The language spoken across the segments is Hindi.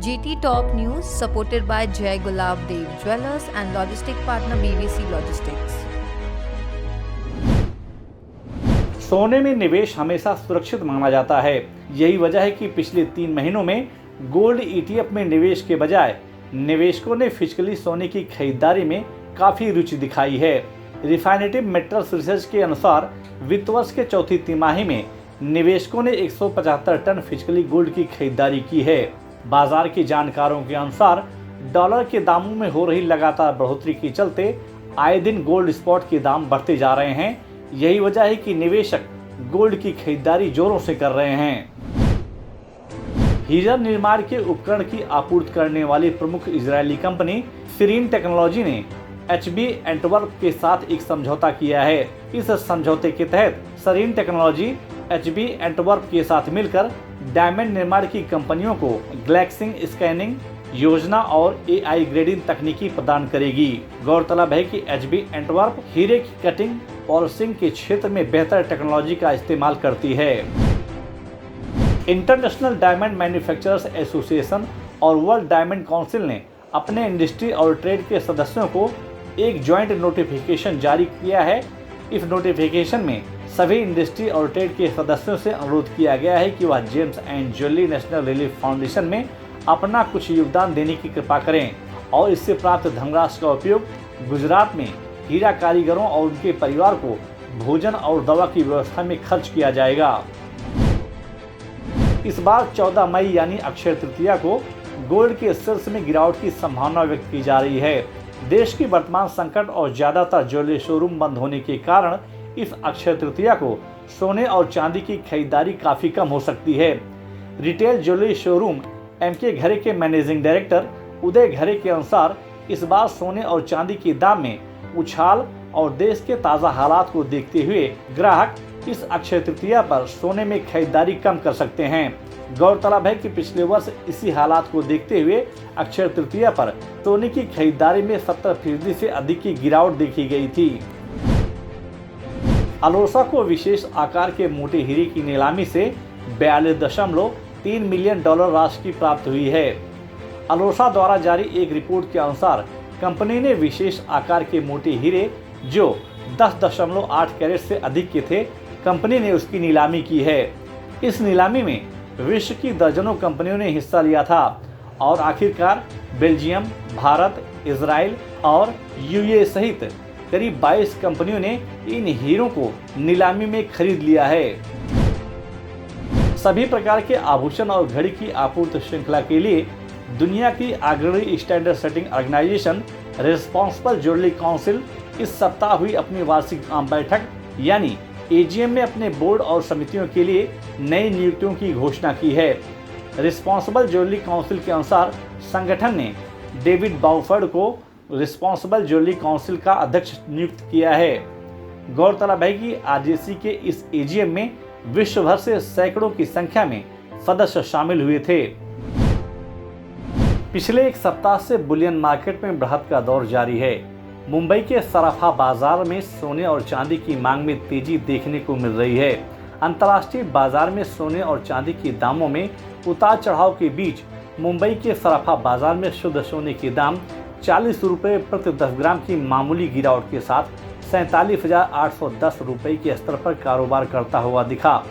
GT Top News supported by Jai Gulab Dev Jewelers and logistic partner BBC Logistics. सोने में निवेश हमेशा सुरक्षित माना जाता है। यही वजह है कि पिछले 3 महीनों में गोल्ड ETF में निवेश के बजाय निवेशकों ने फिजिकली सोने की खरीदारी में काफी रुचि दिखाई है। रिफाइनेटिव मेटल्स रिसर्च के अनुसार वित्त वर्ष के चौथी तिमाही में निवेशकों ने 175 टन फिजिकली गोल्ड की खरीदारी की है। बाजार के जानकारों के अनुसार डॉलर के दामों में हो रही लगातार बढ़ोतरी के चलते आए दिन गोल्ड स्पॉट के दाम बढ़ते जा रहे हैं। यही वजह है कि निवेशक गोल्ड की खरीदारी जोरों से कर रहे हैं। हीरा निर्माण के उपकरण की आपूर्ति करने वाली प्रमुख इजरायली कंपनी सीरीन टेक्नोलॉजी ने HB एंटवर्प के साथ एक समझौता किया है। इस समझौते के तहत सीरीन टेक्नोलॉजी HB एंटवर्प के साथ मिलकर डायमंड निर्माण की कंपनियों को ग्लैक्सिंग स्कैनिंग योजना और AI ग्रेडिंग तकनीकी प्रदान करेगी। गौरतलब है कि HB एंटवर्प हीरे की कटिंग पॉलिशिंग के क्षेत्र में बेहतर टेक्नोलॉजी का इस्तेमाल करती है। इंटरनेशनल डायमंड मैन्युफैक्चरर्स एसोसिएशन और वर्ल्ड डायमंड काउंसिल ने अपने इंडस्ट्री और ट्रेड के सदस्यों को एक ज्वाइंट नोटिफिकेशन जारी किया है। इस नोटिफिकेशन में सभी इंडस्ट्री और ट्रेड के सदस्यों से अनुरोध किया गया है कि वह James and jewellery national relief foundation में अपना कुछ योगदान देने की कृपा करें और इससे प्राप्त धनराशि का उपयोग गुजरात में हीरा कारीगरों और उनके परिवार को भोजन और दवा की व्यवस्था में खर्च किया जाएगा। इस बार 14 मई यानी अक्षय तृतीया को गोल्ड के शीर्ष में गिरावट की संभावना व्यक्त की जा रही है। देश की वर्तमान संकट और ज्यादातर ज्वेलरी शोरूम बंद होने के कारण इस अक्षय तृतीया को सोने और चांदी की खरीदारी काफी कम हो सकती है। रिटेल ज्वेलरी शोरूम MK घरे के मैनेजिंग डायरेक्टर उदय घरे के अनुसार इस बार सोने और चांदी के दाम में उछाल और देश के ताज़ा हालात को देखते हुए ग्राहक इस अक्षय तृतीया पर सोने में खरीदारी कम कर सकते हैं। गौरतलब है कि पिछले वर्ष इसी हालात को देखते हुए अक्षय तृतीया पर सोने की खरीदारी में 70% से अधिक की गिरावट देखी गई थी। अलोसा को विशेष आकार के मोटे हीरे की नीलामी से 42.3 मिलियन डॉलर राशि की प्राप्त हुई है। अलोसा द्वारा जारी एक रिपोर्ट के अनुसार कंपनी ने विशेष आकार के मोटे हीरे जो 10.8 कैरेट से अधिक के थे, कंपनी ने उसकी नीलामी की है। इस नीलामी में विश्व की दर्जनों कंपनियों ने हिस्सा लिया था और आखिरकार बेल्जियम, भारत, इजराइल और UAE सहित करीब 22 कंपनियों ने इन हीरों को नीलामी में खरीद लिया है। सभी प्रकार के आभूषण और घड़ी की आपूर्ति श्रृंखला के लिए दुनिया की अग्रणी standard setting organisation responsible jewellery council इस सप्ताह हुई अपनी वार्षिक आम बैठक यानी AGM में अपने बोर्ड और समितियों के लिए नई नियुक्तियों की घोषणा की है। रिस्पॉन्सिबल ज्वेलरी काउंसिल के अनुसार संगठन ने डेविड बाउफर्ड को रिस्पॉन्सिबल ज्वेलरी काउंसिल का अध्यक्ष नियुक्त किया है। गौरतलब है कि RJC के इस AGM में विश्व भर से सैकड़ों की संख्या में सदस्य शामिल हुए थे। पिछले एक सप्ताह से बुलियन मार्केट में बढ़त का दौर जारी है। मुंबई के सराफा बाजार में सोने और चांदी की मांग में तेजी देखने को मिल रही है। अंतर्राष्ट्रीय बाजार में सोने और चांदी के दामों में उतार चढ़ाव के बीच मुंबई के सराफा बाजार में शुद्ध सोने के दाम 40 रुपये प्रति 10 ग्राम की मामूली गिरावट के साथ 47,810 रुपये के स्तर पर कारोबार करता हुआ दिखा,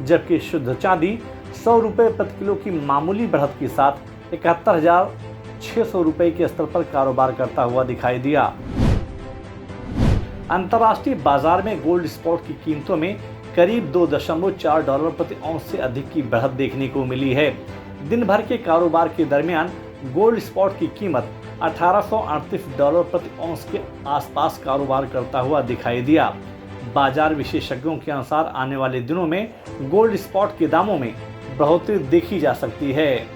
जबकि शुद्ध चांदी 100 रुपये प्रति किलो की मामूली बढ़त के साथ 71,600 रुपये के स्तर पर कारोबार करता हुआ दिखाई दिया। अंतर्राष्ट्रीय बाजार में गोल्ड स्पॉट की कीमतों में करीब 2.4 डॉलर प्रति औंस से अधिक की बढ़त देखने को मिली है। दिन भर के कारोबार के दरमियान गोल्ड स्पॉट की कीमत 1838 डॉलर प्रति औंस के आसपास कारोबार करता हुआ दिखाई दिया। बाजार विशेषज्ञों के अनुसार आने वाले दिनों में गोल्ड स्पॉट के दामों में बढ़ोतरी देखी जा सकती है।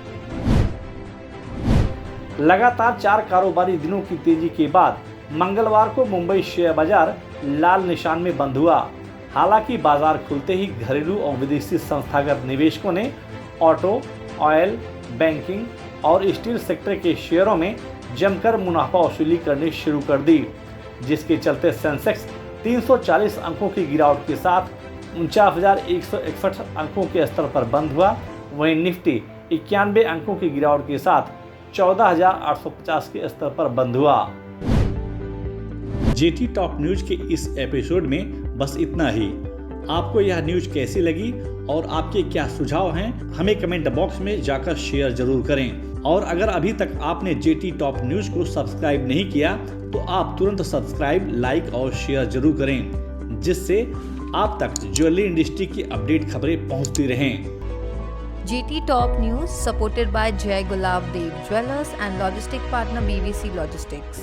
लगातार 4 कारोबारी दिनों की तेजी के बाद मंगलवार को मुंबई शेयर बाजार लाल निशान में बंद हुआ। हालांकि बाजार खुलते ही घरेलू और विदेशी संस्थागत निवेशकों ने ऑटो, ऑयल, बैंकिंग और स्टील सेक्टर के शेयरों में जमकर मुनाफा वसूली करनी शुरू कर दी, जिसके चलते सेंसेक्स 340 अंकों की गिरावट के साथ 49,161 अंकों के स्तर पर बंद हुआ। वहीं निफ्टी 91 अंकों की गिरावट के साथ 14,850 के स्तर पर बंद हुआ। जेटी टॉप न्यूज के इस एपिसोड में बस इतना ही। आपको यह न्यूज कैसी लगी और आपके क्या सुझाव हैं, हमें कमेंट बॉक्स में जाकर शेयर जरूर करें। और अगर अभी तक आपने जेटी टॉप न्यूज को सब्सक्राइब नहीं किया तो आप तुरंत सब्सक्राइब, लाइक और शेयर जरूर करें, जिससे आप तक ज्वेलरी इंडस्ट्री की अपडेट खबरें पहुंचती रहें। GT Top News supported by Jai Gulav Dev Jewelers and logistic partner BVC Logistics.